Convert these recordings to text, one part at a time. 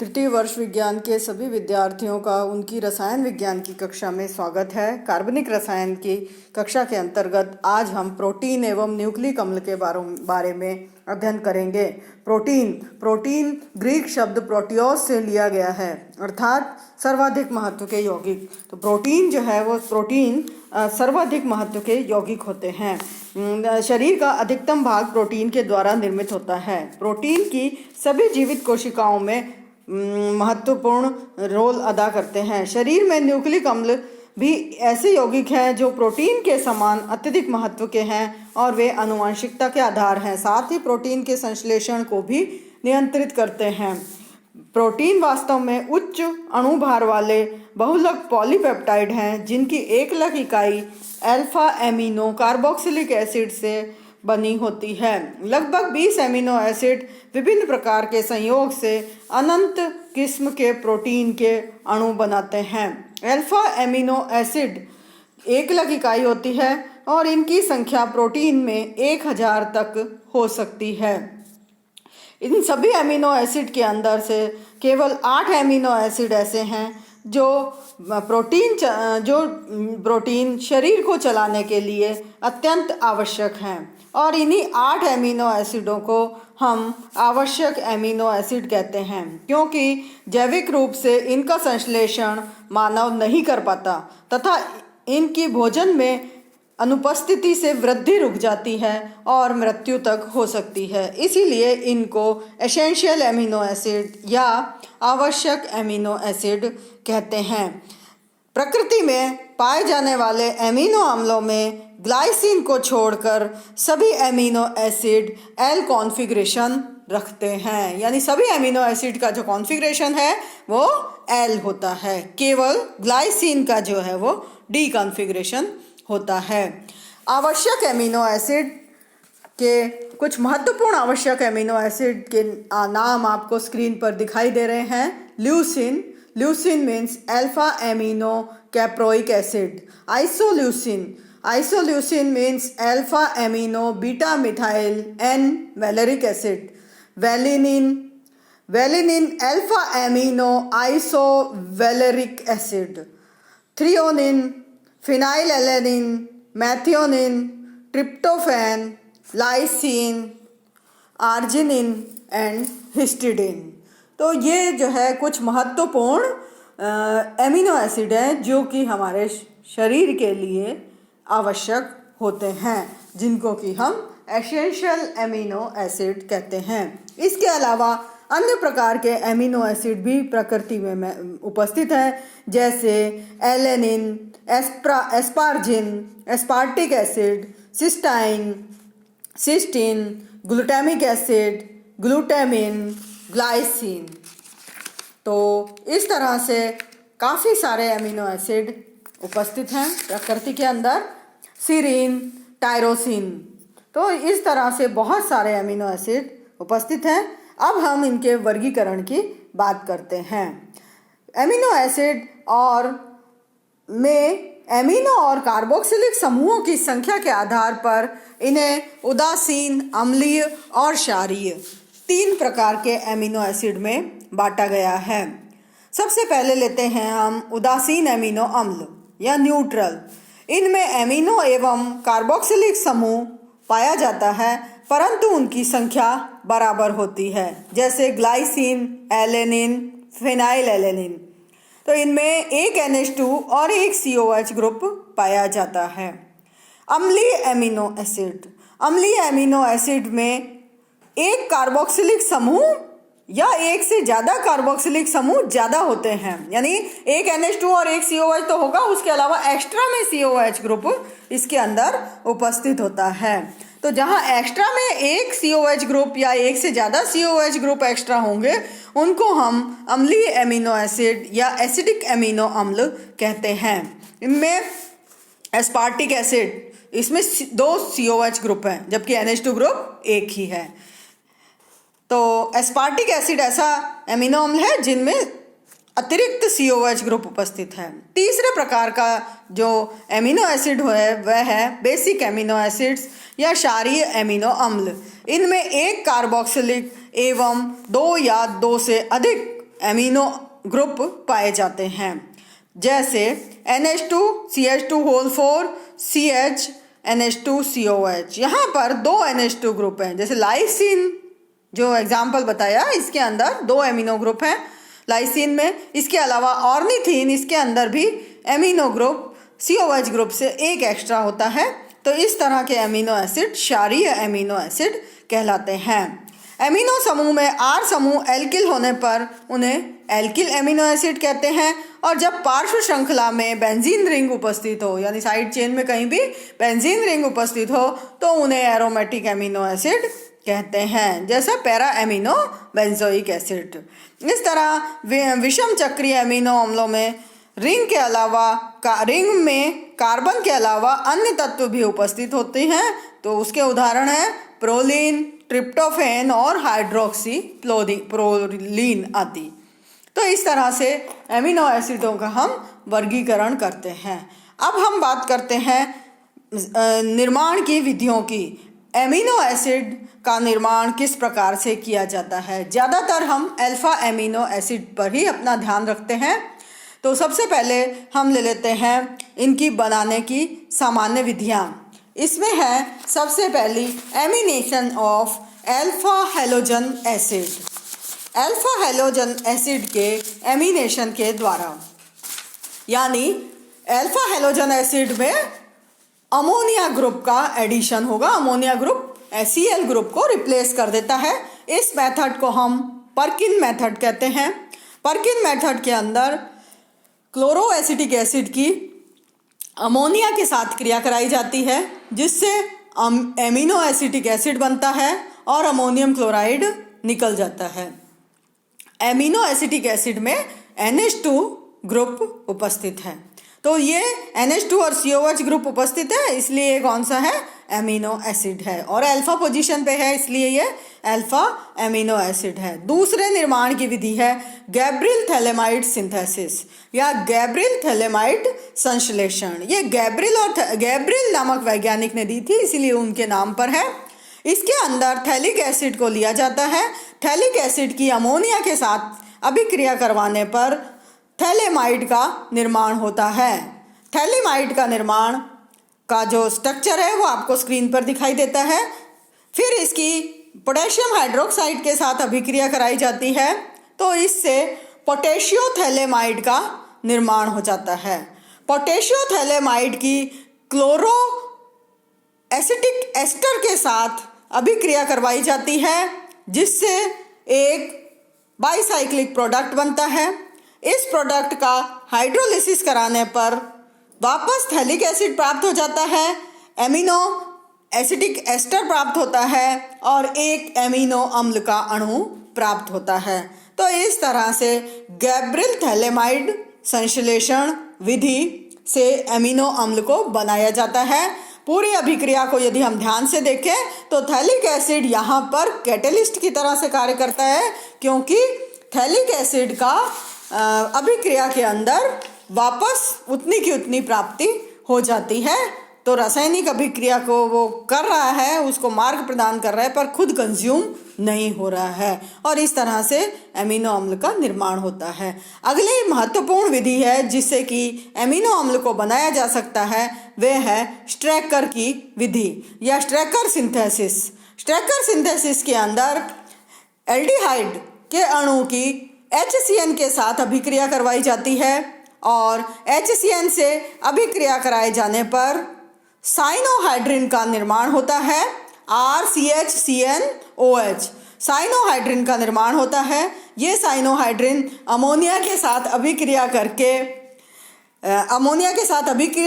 तृतीय वर्ष विज्ञान के सभी विद्यार्थियों का उनकी रसायन विज्ञान की कक्षा में स्वागत है। कार्बनिक रसायन की कक्षा के अंतर्गत आज हम प्रोटीन एवं न्यूक्लिक अम्ल के बारे में अध्ययन करेंगे। प्रोटीन ग्रीक शब्द प्रोटियोस से लिया गया है, अर्थात सर्वाधिक महत्व के यौगिक। तो प्रोटीन जो है वो सर्वाधिक महत्व के यौगिक होते हैं। शरीर का अधिकतम भाग प्रोटीन के द्वारा निर्मित होता है। प्रोटीन की सभी जीवित कोशिकाओं में महत्वपूर्ण रोल अदा करते हैं। शरीर में न्यूक्लिक अम्ल भी ऐसे यौगिक हैं जो प्रोटीन के समान अत्यधिक महत्व के हैं और वे आनुवंशिकता के आधार हैं। साथ ही प्रोटीन के संश्लेषण को भी नियंत्रित करते हैं। प्रोटीन वास्तव में उच्च अणुभार वाले बहुलक पॉलीपेप्टाइड हैं, जिनकी एकलक इकाई अल्फा एमिनो कार्बोक्सिलिक एसिड से बनी होती है। लगभग 20 एमिनो एसिड विभिन्न प्रकार के संयोग से अनंत किस्म के प्रोटीन के अणु बनाते हैं। अल्फा एमिनो एसिड एकलक इकाई होती है और इनकी संख्या प्रोटीन में 1000 तक हो सकती है। इन सभी एमिनो एसिड के अंदर से केवल 8 एमिनो एसिड ऐसे हैं जो प्रोटीन शरीर को चलाने के लिए अत्यंत आवश्यक हैं, और इन्हीं 8 एमिनो एसिडों को हम आवश्यक एमिनो एसिड कहते हैं, क्योंकि जैविक रूप से इनका संश्लेषण मानव नहीं कर पाता तथा इनकी भोजन में अनुपस्थिति से वृद्धि रुक जाती है और मृत्यु तक हो सकती है। इसीलिए इनको एसेंशियल एमिनो एसिड या आवश्यक एमिनो एसिड कहते हैं। प्रकृति में पाए जाने वाले एमिनो अम्लों में ग्लाइसिन को छोड़कर सभी एमिनो एसिड एल कॉन्फ़िगरेशन रखते हैं, यानी सभी एमिनो एसिड का जो कॉन्फ़िगरेशन है वो एल होता है। केवल ग्लाइसिन का जो है वो डी कॉन्फ़िगरेशन होता है। आवश्यक एमिनो एसिड के कुछ महत्वपूर्ण आवश्यक एमिनो एसिड के नाम आपको स्क्रीन पर दिखाई दे रहे हैं। Leucine means alpha amino caproic acid. Isoleucine means alpha amino beta methyl n valeric acid. Valine alpha amino iso valeric acid. Threonine, phenylalanine, methionine, tryptophan, lysine, arginine and histidine. तो ये जो है कुछ महत्वपूर्ण एमिनो एसिड हैं जो कि हमारे शरीर के लिए आवश्यक होते हैं, जिनको कि हम एसेंशियल एमिनो एसिड कहते हैं। इसके अलावा अन्य प्रकार के एमिनो एसिड भी प्रकृति में उपस्थित हैं, जैसे alanine, asparagine, aspartic acid, cysteine, glutamic acid, glutamine, glycine. तो इस तरह से काफ़ी सारे एमिनो एसिड उपस्थित हैं प्रकृति के अंदर। सीरीन, टायरोसिन, तो इस तरह से बहुत सारे एमिनो एसिड उपस्थित हैं। अब हम इनके वर्गीकरण की बात करते हैं। एमिनो एसिड में एमिनो और कार्बोक्सिलिक समूहों की संख्या के आधार पर इन्हें उदासीन, अम्लीय और क्षारीय 3 प्रकार के एमिनो एसिड में बांटा गया है। सबसे पहले लेते हैं हम उदासीन एमिनो अम्ल या न्यूट्रल। इनमें एमिनो एवं कार्बोक्सिलिक समूह पाया जाता है, परंतु उनकी संख्या बराबर होती है, जैसे ग्लाइसिन, एलेनिन, फिनाइलएलेनिन। तो इनमें एक NH2 और एक COH ग्रुप पाया जाता है। अम्लीय एमिनो एसिड में एक कार्बोक्सिलिक समूह या एक से ज़्यादा कार्बोक्सिलिक समूह ज़्यादा होते हैं, यानी एक NH2 और एक COH तो होगा, उसके अलावा एक्स्ट्रा में COH ग्रुप इसके अंदर उपस्थित होता है। तो जहाँ एक्स्ट्रा में एक COH ग्रुप या एक से ज़्यादा COH ग्रुप एक्स्ट्रा होंगे, उनको हम अम्लीय एमिनो एसिड या एसिडिक एमिनो अम्ल कहते हैं। इनमें एस्पार्टिक एसिड, इसमें 2 COH ग्रुप हैं, जबकि NH2 ग्रुप एक ही है। तो एस्पार्टिक एसिड ऐसा एमिनो अम्ल है जिनमें अतिरिक्त COH ग्रुप उपस्थित है। तीसरे प्रकार का जो एमिनो एसिड है वह है बेसिक एमिनो एसिड्स या क्षारीय एमिनो अम्ल। इनमें एक कार्बोक्सिलिक एवं 2 या 2 से अधिक एमिनो ग्रुप पाए जाते हैं, जैसे NH2CH2 CH NH2COH। यहाँ पर 2 NH2 ग्रुप हैं। जैसे लाइसिन जो एग्जाम्पल बताया, इसके अंदर 2 एमिनो ग्रुप हैं लाइसिन में। इसके अलावा ऑर्निथीन, इसके अंदर भी एमिनो ग्रुप COH ग्रुप से एक एक्स्ट्रा होता है। तो इस तरह के एमिनो एसिड क्षारीय एमिनो एसिड कहलाते हैं। एमिनो समूह में R समूह एल्किल होने पर उन्हें एल्किल एमिनो एसिड कहते हैं, और जब पार्श्व श्रृंखला में बेंजीन रिंग उपस्थित हो, यानी साइड चेन में कहीं भी बेंजीन रिंग उपस्थित हो, तो उन्हें एरोमेटिक एमिनो एसिड कहते हैं, जैसा पैरा एमिनो बेंजोइक एसिड। इस तरह विषम चक्रीय एमिनो अम्लों में रिंग के अलावा रिंग में कार्बन के अलावा अन्य तत्व भी उपस्थित होते हैं। तो उसके उदाहरण हैं प्रोलीन, ट्रिप्टोफेन और हाइड्रोक्सी प्रोलीन आदि। तो इस तरह से एमिनो एसिडों का हम वर्गीकरण करते हैं। अब हम बात करते हैं निर्माण की विधियों की। एमिनो एसिड का निर्माण किस प्रकार से किया जाता है? ज़्यादातर हम अल्फा एमिनो एसिड पर ही अपना ध्यान रखते हैं। तो सबसे पहले हम ले लेते हैं इनकी बनाने की सामान्य विधियाँ। इसमें है सबसे पहली amination of alpha halogen acid. Alpha halogen acid के एमिनेशन के द्वारा, यानी अल्फा हैलोजन एसिड में अमोनिया ग्रुप का एडिशन होगा। अमोनिया ग्रुप Cl ग्रुप को रिप्लेस कर देता है। इस मेथड को हम पर्किन मेथड कहते हैं। पर्किन मेथड के अंदर क्लोरोएसिटिक एसिड की अमोनिया के साथ क्रिया कराई जाती है, जिससे एमिनो एसिटिक एसिड बनता है और अमोनियम क्लोराइड निकल जाता है। एमिनो एसिटिक एसिड में NH2 ग्रुप उपस्थित है। तो ये NH2 और COH ग्रुप उपस्थित है, इसलिए ये कौन सा है? एमिनो एसिड है, और अल्फा पोजीशन पे है, इसलिए ये अल्फा एमिनो एसिड है। दूसरे निर्माण की विधि है गैब्रियल थैलेमाइड सिंथेसिस या गैब्रियल थैलेमाइड संश्लेषण। ये गैब्रियल नामक वैज्ञानिक ने दी थी, इसीलिए उनके नाम पर है। इसके अंदर थैलिक एसिड को लिया जाता है। थैलिक एसिड की अमोनिया के साथ अभिक्रिया करवाने पर थैलेमाइड का निर्माण होता है। थैलेमाइड का निर्माण का जो स्ट्रक्चर है वो आपको स्क्रीन पर दिखाई देता है। फिर इसकी पोटेशियम हाइड्रोक्साइड के साथ अभिक्रिया कराई जाती है, तो इससे पोटेशियोथैलेमाइड का निर्माण हो जाता है। पोटेशियोथैलेमाइड की क्लोरो एसिटिक एस्टर के साथ अभिक्रिया करवाई जाती है, जिससे एक बाईसाइक्लिक प्रोडक्ट बनता है। इस प्रोडक्ट का हाइड्रोलिसिस कराने पर वापस थैलिक एसिड प्राप्त हो जाता है, एमिनो एसिटिक एस्टर प्राप्त होता है और एक एमिनो अम्ल का अणु प्राप्त होता है। तो इस तरह से गैब्रियल थैलेमाइड संश्लेषण विधि से एमिनो अम्ल को बनाया जाता है। पूरी अभिक्रिया को यदि हम ध्यान से देखें तो थैलिक एसिड यहाँ पर कैटेलिस्ट की तरह से कार्य करता है, क्योंकि थैलिक एसिड का अभिक्रिया के अंदर वापस उतनी की उतनी प्राप्ति हो जाती है। तो रासायनिक अभिक्रिया को वो कर रहा है, उसको मार्ग प्रदान कर रहा है, पर खुद कंज्यूम नहीं हो रहा है, और इस तरह से एमिनो अम्ल का निर्माण होता है। अगली महत्वपूर्ण विधि है जिससे कि एमिनो अम्ल को बनाया जा सकता है, वह है स्ट्रैकर की विधि या स्ट्रैकर सिंथेसिस। स्ट्रैकर सिंथेसिस के अंदर एल्डिहाइड के अणु की HCN के साथ अभिक्रिया करवाई जाती है, और HCN से अभिक्रिया कराए जाने पर साइनोहाइड्रिन का निर्माण होता है। RCHCnOH साइनोहाइड्रिन का निर्माण होता है। ये साइनोहाइड्रिन अमोनिया के साथ अभिक्रिया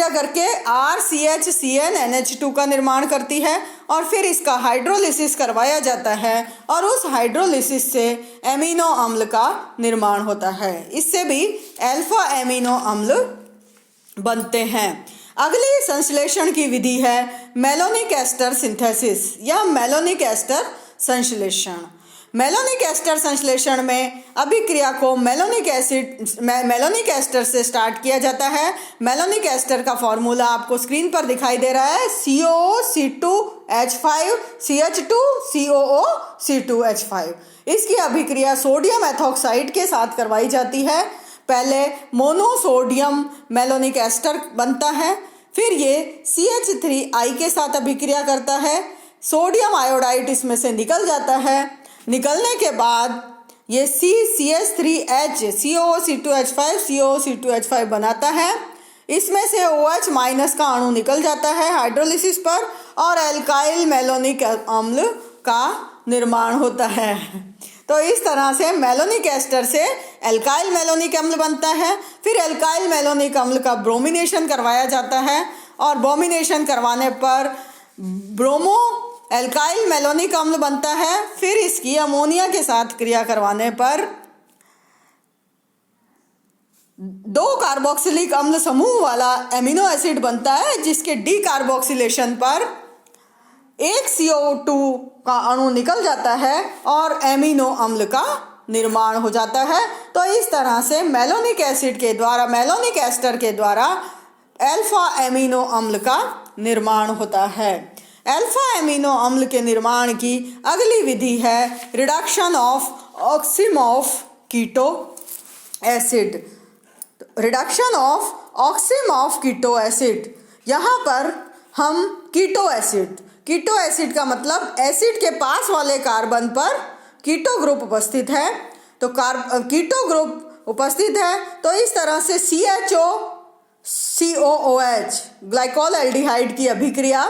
करके RCHCnNH2 का निर्माण करती है, और फिर इसका हाइड्रोलिसिस करवाया जाता है, और उस हाइड्रोलिसिस से एमिनो अम्ल का निर्माण होता है। इससे भी अल्फा एमिनो अम्ल बनते हैं। अगली संश्लेषण की विधि है मेलोनिक एस्टर सिंथेसिस या मेलोनिक एस्टर संश्लेषण। मेलोनिक एस्टर संश्लेषण में अभिक्रिया को मेलोनिक एस्टर से स्टार्ट किया जाता है। मेलोनिक एस्टर का फॉर्मूला आपको स्क्रीन पर दिखाई दे रहा है, COO C2H5 CH2 COO C2H5। इसकी अभिक्रिया सोडियम एथॉक्साइड के साथ करवाई जाती है। पहले मोनोसोडियम मेलोनिक एस्टर बनता है, फिर ये CH3I के साथ अभिक्रिया करता है, सोडियम आयोडाइड इसमें से निकल जाता है। निकलने के बाद ये CH3H COO C2H5 बनाता है। इसमें से OH माइनस का अणु निकल जाता है हाइड्रोलिसिस पर और एल्काइल मेलोनिक अम्ल का निर्माण होता है। तो इस तरह से मेलोनिक एस्टर से एल्काइल मेलोनिक अम्ल बनता है। फिर एल्काइल मेलोनिक अम्ल का ब्रोमिनेशन करवाया जाता है और ब्रोमिनेशन करवाने पर ब्रोमो एल्काइल मेलोनिक अम्ल बनता है। फिर इसकी अमोनिया के साथ क्रिया करवाने पर 2 कार्बोक्सिलिक अम्ल समूह वाला एमिनो एसिड बनता है, जिसके डीकार्बोक्सिलेशन पर एक CO2 का अणु निकल जाता है और एमिनो अम्ल का निर्माण हो जाता है। तो इस तरह से मेलोनिक एस्टर के द्वारा अल्फा एमिनो अम्ल का निर्माण होता है। अल्फा एमिनो अम्ल के निर्माण की अगली विधि है reduction of oxime of keto acid. Reduction of oxime of keto acid, यहाँ पर हम कीटो एसिड का मतलब एसिड के पास वाले कार्बन पर कीटो ग्रुप उपस्थित है। तो कीटो ग्रुप उपस्थित है, तो इस तरह से CHO COOH ग्लाइकोल एल्डिहाइड की अभिक्रिया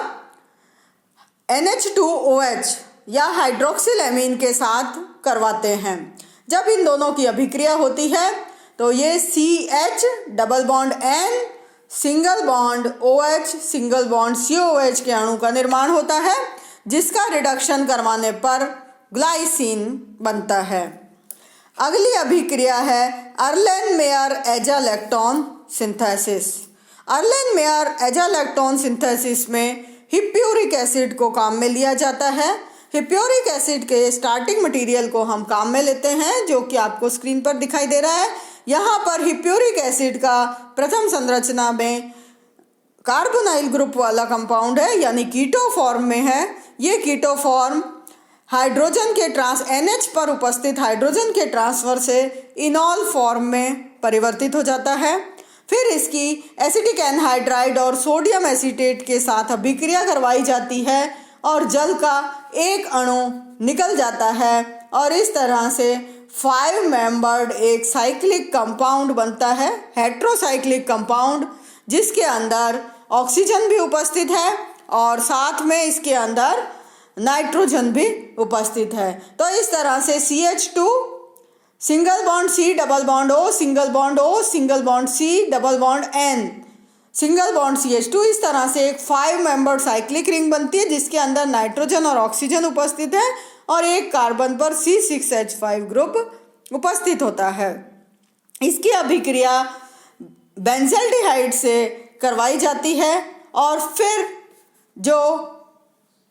NH2OH या हाइड्रोक्सिल एमीन के साथ करवाते हैं। जब इन दोनों की अभिक्रिया होती है तो ये CH double bond N single bond OH single bond COOH के अणु का निर्माण होता है, जिसका रिडक्शन करवाने पर ग्लाइसिन बनता है। अगली अभिक्रिया है अर्लेन मेयर एजालेक्टोन सिंथेसिस। अर्लेन मेयर एजालेक्टोन सिंथेसिस में हिप्यूरिक एसिड को काम में लिया जाता है। हिप्यूरिक एसिड के स्टार्टिंग मटेरियल को हम काम में लेते हैं, जो कि आपको स्क्रीन पर दिखाई दे रहा है। यहाँ पर हिप्यूरिक एसिड का प्रथम संरचना में कार्बोनाइल ग्रुप वाला कंपाउंड है, यानी कीटो फॉर्म में है। ये कीटो फॉर्म हाइड्रोजन के NH पर उपस्थित हाइड्रोजन के ट्रांसफर से इनॉल फॉर्म में परिवर्तित हो जाता है। फिर इसकी एसिटिक एनहाइड्राइड और सोडियम एसीटेट के साथ अभिक्रिया करवाई जाती है और जल का एक अणु निकल जाता है और इस तरह से 5 मेंबर्ड एक साइक्लिक कंपाउंड बनता है, हेट्रोसाइक्लिक कंपाउंड, जिसके अंदर ऑक्सीजन भी उपस्थित है और साथ में इसके अंदर नाइट्रोजन भी उपस्थित है। तो इस तरह से CH2 single bond C double bond O single bond O single bond C double bond N single bond CH2, इस तरह से एक 5 मेंबर्ड साइक्लिक रिंग बनती है, जिसके अंदर नाइट्रोजन और ऑक्सीजन उपस्थित है और एक कार्बन पर C6H5 ग्रुप उपस्थित होता है। इसकी अभिक्रिया बेंजल्डिहाइड से करवाई जाती है और फिर जो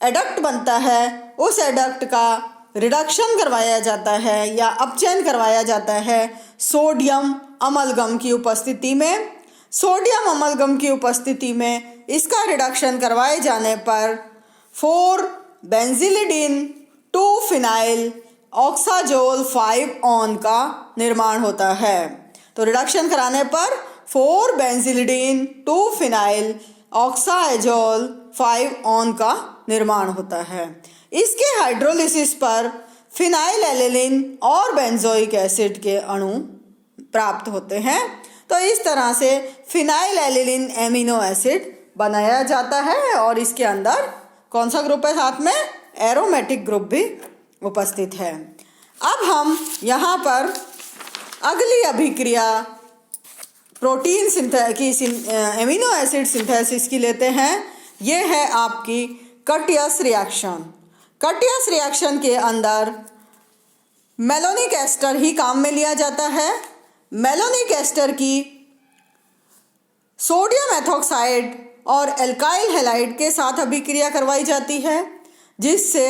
एडक्ट बनता है उस एडक्ट का रिडक्शन करवाया जाता है या अपचयन करवाया जाता है सोडियम अमलगम की उपस्थिति में। सोडियम अमलगम की उपस्थिति में इसका रिडक्शन करवाए जाने पर 4 बेंजिलिडीन 2 फिनाइल ऑक्साजोल 5 ऑन का निर्माण होता है। तो रिडक्शन कराने पर 4 बेंजिलिडीन 2 फिनाइल ऑक्साजोल 5 ऑन का निर्माण होता है। इसके हाइड्रोलिसिस पर फिनाइल एलिलिन और बेंजोइक एसिड के अणु प्राप्त होते हैं। तो इस तरह से फिनाइल एलिलिन एमिनो एसिड बनाया जाता है और इसके अंदर कौन सा ग्रुप है, साथ में एरोमेटिक ग्रुप भी उपस्थित है। अब हम यहाँ पर अगली अभिक्रिया प्रोटीन की एमिनो एसिड सिंथेसिस की लेते हैं। ये है आपकी कटियस रिएक्शन। कटियस रिएक्शन के अंदर मेलोनिक एस्टर ही काम में लिया जाता है। मेलोनिक एस्टर की सोडियम एथॉक्साइड और एल्काइल हैलाइड के साथ अभिक्रिया करवाई जाती है, जिससे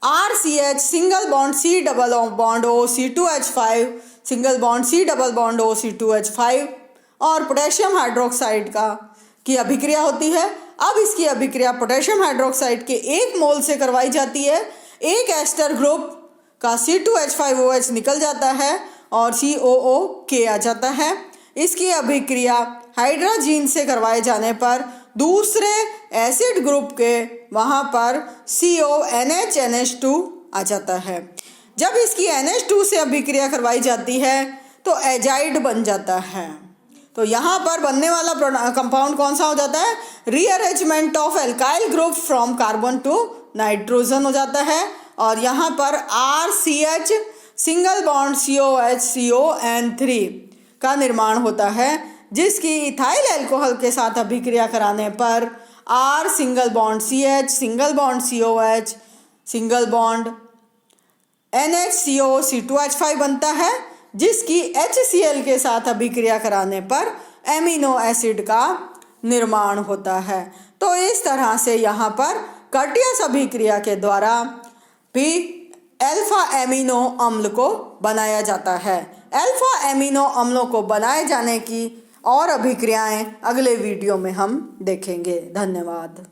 RCH single bond C double bond O C2H5 single bond C double bond O C2H5 और पोटेशियम हाइड्रोक्साइड की अभिक्रिया होती है। अब इसकी अभिक्रिया पोटेशियम हाइड्रोक्साइड के 1 मोल से करवाई जाती है। एक एस्टर ग्रुप का C2H5OH निकल जाता है और COOK आ जाता है। इसकी अभिक्रिया हाइड्रोजीन से करवाए जाने पर दूसरे एसिड ग्रुप के वहाँ पर CONH2 आ जाता है। जब इसकी NH2 से अभिक्रिया करवाई जाती है तो एजाइड बन जाता है। तो यहाँ पर बनने वाला कंपाउंड कौन सा हो जाता है? Rearrangement of alkyl group from carbon to nitrogen हो जाता है और यहाँ पर RCH single bond COH CON3 का निर्माण होता है, जिसकी इथाइल अल्कोहल के साथ अभिक्रिया कराने पर R single bond CH single bond COH single bond NHCO C2H5 बनता है, जिसकी HCl के साथ अभिक्रिया कराने पर एमिनो एसिड का निर्माण होता है। तो इस तरह से यहाँ पर कर्टियस अभिक्रिया के द्वारा भी अल्फा एमिनो अम्ल को बनाया जाता है। अल्फा एमिनो अम्लों को बनाए जाने की और अभिक्रियाएं अगले वीडियो में हम देखेंगे। धन्यवाद।